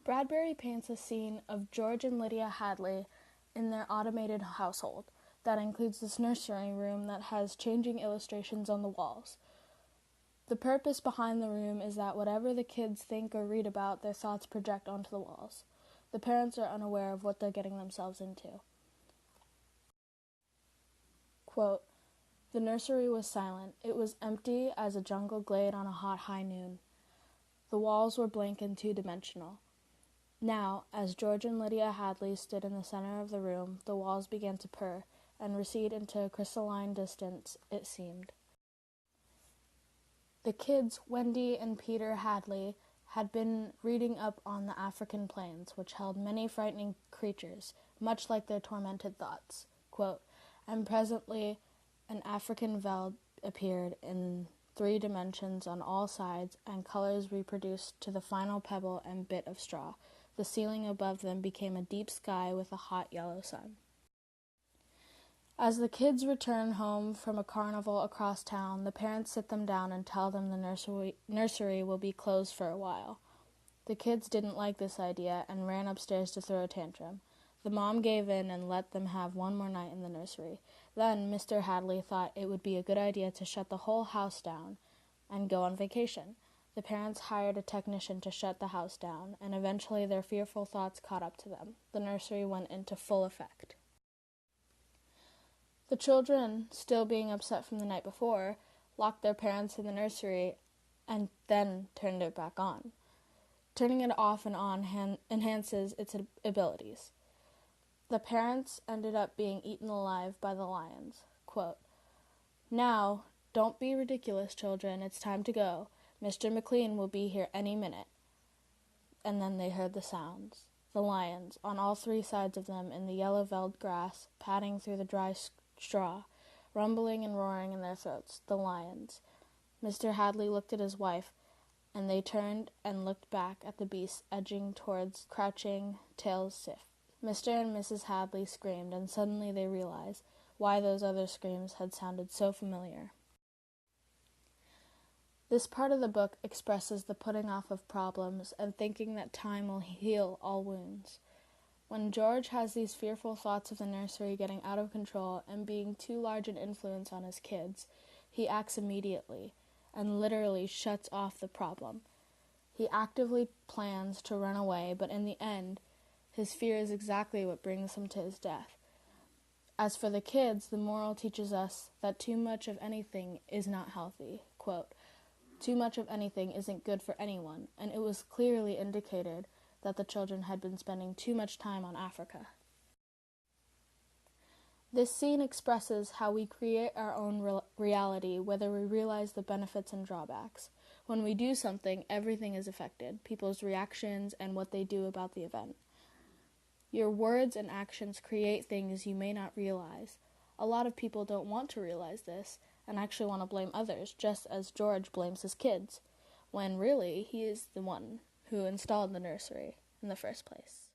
Bradbury paints a scene of George and Lydia Hadley in their automated household that includes this nursery room that has changing illustrations on the walls. The purpose behind the room is that whatever the kids think or read about, their thoughts project onto the walls. The parents are unaware of what they're getting themselves into. Quote, "The nursery was silent. It was empty as a jungle glade on a hot high noon. The walls were blank and two-dimensional. Now, as George and Lydia Hadley stood in the center of the room, the walls began to purr and recede into a crystalline distance, it seemed. The kids, Wendy and Peter Hadley, had been reading up on the African plains, which held many frightening creatures, much like their tormented thoughts. Quote, and presently an African veld appeared in 3 dimensions on all sides, and colors reproduced to the final pebble and bit of straw. The ceiling above them became a deep sky with a hot yellow sun. As the kids return home from a carnival across town, the parents sit them down and tell them the nursery will be closed for a while. The kids didn't like this idea and ran upstairs to throw a tantrum. The mom gave in and let them have one more night in the nursery. Then Mr. Hadley thought it would be a good idea to shut the whole house down and go on vacation. The parents hired a technician to shut the house down, and eventually their fearful thoughts caught up to them. The nursery went into full effect. The children, still being upset from the night before, locked their parents in the nursery and then turned it back on. Turning it off and on enhances its abilities. The parents ended up being eaten alive by the lions. Quote, now, don't be ridiculous, children. It's time to go. Mr. McLean will be here any minute. And then they heard the sounds. The lions, on all 3 sides of them in the yellow veld grass, padding through the dry straw, rumbling and roaring in their throats. The lions. Mr. Hadley looked at his wife, and they turned and looked back at the beasts edging towards crouching, tails stiff. Mr. and Mrs. Hadley screamed, and suddenly they realized why those other screams had sounded so familiar. This part of the book expresses the putting off of problems and thinking that time will heal all wounds. When George has these fearful thoughts of the nursery getting out of control and being too large an influence on his kids, he acts immediately and literally shuts off the problem. He actively plans to run away, but in the end, his fear is exactly what brings him to his death. As for the kids, the moral teaches us that too much of anything is not healthy. Quote, too much of anything isn't good for anyone, and it was clearly indicated that the children had been spending too much time on Africa. This scene expresses how we create our own reality, whether we realize the benefits and drawbacks. When we do something, everything is affected, people's reactions and what they do about the event. Your words and actions create things you may not realize. A lot of people don't want to realize this and actually want to blame others, just as George blames his kids, when really he is the one who installed the nursery in the first place.